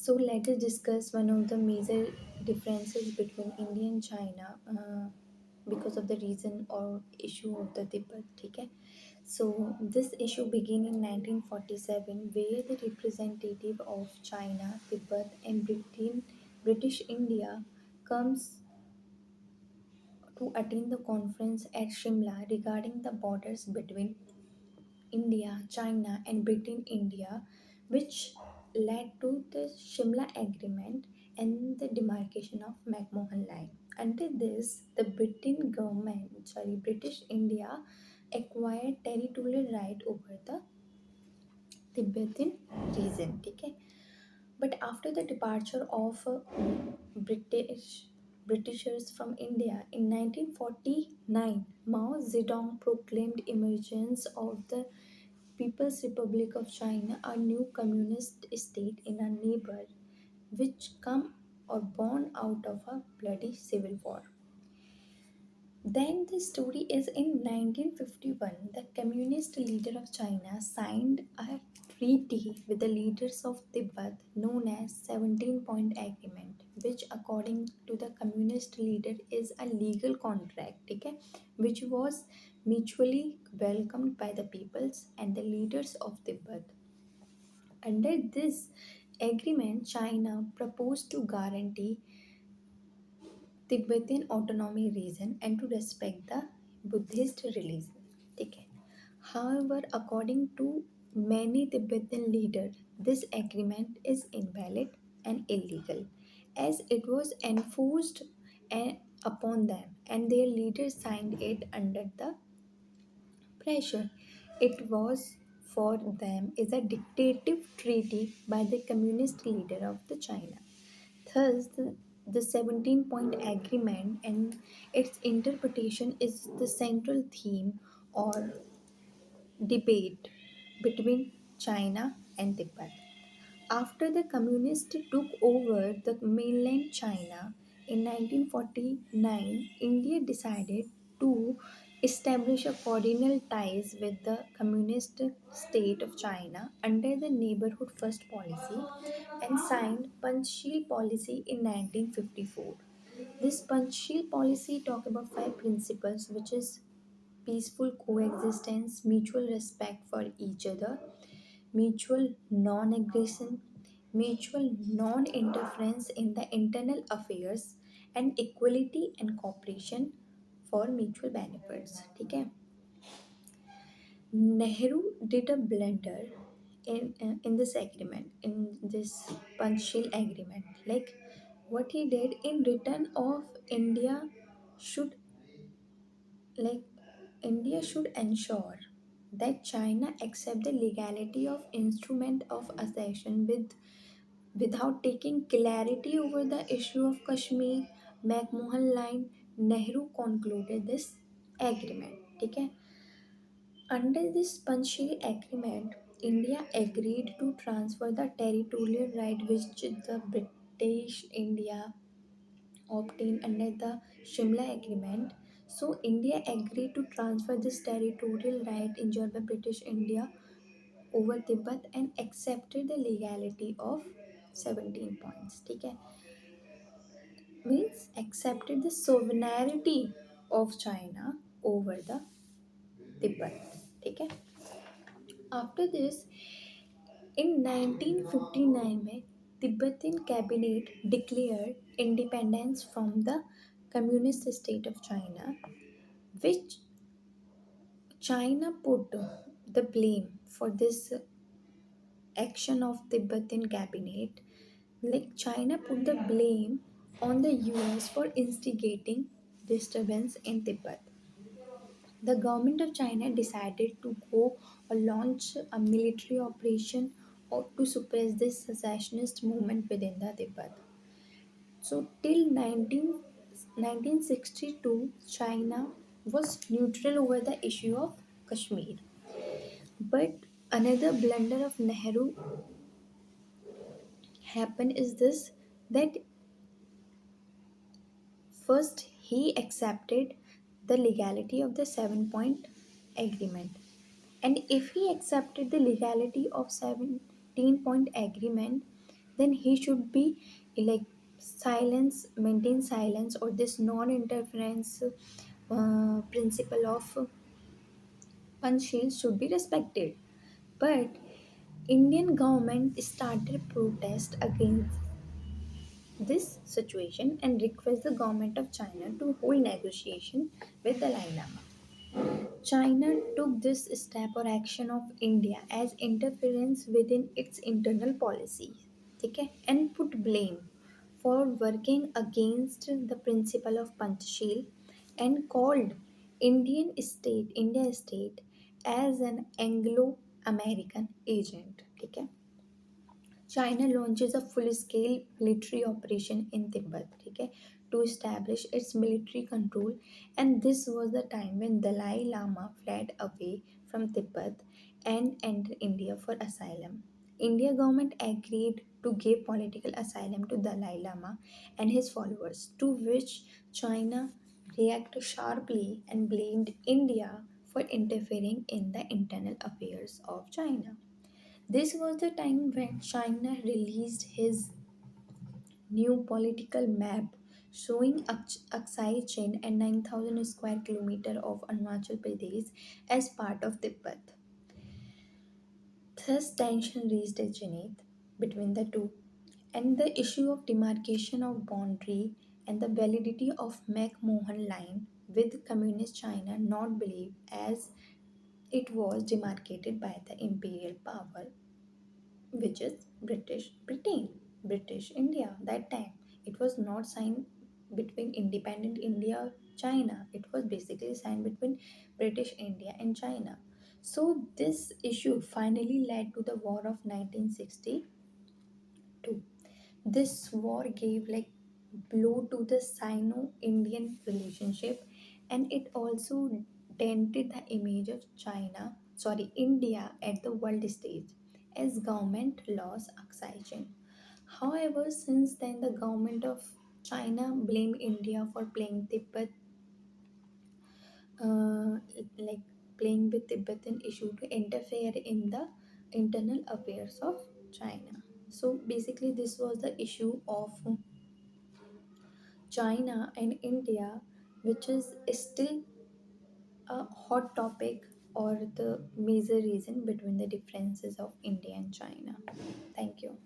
So let us discuss one of the major differences between India and China because of the reason or issue of the Tibet. Okay? So this issue began in 1947, where the representative of China, Tibet, and British India comes to attend the conference at Shimla regarding the borders between India, China, and Britain India, which led to the Shimla Agreement and the demarcation of McMahon Line. Under this, the British India acquired territorial right over the Tibetan region. Okay? But after the departure of Britishers from India in 1949, Mao Zedong proclaimed emergence of the People's Republic of China, a new communist state in a neighbor which come or born out of a bloody civil war. Then the story is in 1951, the communist leader of China signed a treaty with the leaders of Tibet known as 17 Point Agreement, which according to the communist leader is a legal contract, okay, which was mutually welcomed by the peoples and the leaders of Tibet. Under this agreement, China proposed to guarantee Tibetan autonomy region and to respect the Buddhist religion. Okay. However, according to many Tibetan leaders, this agreement is invalid and illegal as it was enforced upon them and their leaders signed it under the pressure. It was for them is a dictative treaty by the communist leader of the China. Thus, the 17 point agreement and its interpretation is the central theme or debate between China and Tibet. After the communists took over the mainland China in 1949, India decided to establish a cordial ties with the communist state of China under the neighborhood first policy and signed Panchsheel policy in 1954. This Panchsheel policy talk about five principles, which is peaceful coexistence, mutual respect for each other, mutual non aggression, mutual non interference in the internal affairs, and equality and cooperation for mutual benefits. Okay? Nehru did a blunder in this agreement, in this Panchsheel agreement. Like what he did in return of India should like India should ensure that China accept the legality of instrument of accession without taking clarity over the issue of Kashmir, McMahon Line. Nehru concluded this agreement. Okay? Under this Panchsheel agreement, India agreed to transfer the territorial right which the British India obtained under the Shimla Agreement. So India agreed to transfer this territorial right enjoyed by British India over Tibet and accepted the legality of 17 points. Okay? Means accepted the sovereignty of China over the Tibet. Okay? After this, in 1959 में Tibetan cabinet declared independence from the communist state of China, which China put the blame for this action of Tibetan cabinet. Like China put the blame on the US for instigating disturbance in Tibet. The government of China decided to go or launch a military operation or to suppress this secessionist movement within the Tibet. So till 1962, China was neutral over the issue of Kashmir. But another blunder of Nehru happened is this, that first he accepted the legality of the 7 point agreement. And if he accepted the legality of 17 point agreement, then he should be like silence, maintain silence, or this non-interference principle of Panchsheel should be respected. But Indian government started protest against this situation and request the government of China to hold negotiation with the Dalai Lama. China took this step or action of India as interference within its internal policy, okay, and put blame for working against the principle of Panchsheel and called India state as an Anglo-American agent. Okay. China launches a full-scale military operation in Tibet, okay, to establish its military control. And this was the time when Dalai Lama fled away from Tibet and entered India for asylum. India government agreed to give political asylum to Dalai Lama and his followers, to which China reacted sharply and blamed India for interfering in the internal affairs of China. This was the time when China released his new political map showing Aksai Chin and 9,000 square kilometer of Arunachal Pradesh as part of Tibet. Thus, tension reached its zenith between the two, and the issue of demarcation of boundary and the validity of McMahon line with communist China not believed as it was demarcated by the imperial power, which is British Britain, British India. That time it was not signed between independent India China. It was basically signed between British India and China. So this issue finally led to the War of 1962. This war gave like blow to the Sino-Indian relationship, and it also dented the image of India at the world stage as government lost oxygen. However, since then the government of China blamed India for uh, like playing with Tibetan issue to interfere in the internal affairs of China. So basically, this was the issue of China and India, which is still a hot topic or the major reason between the differences of India and China. Thank you.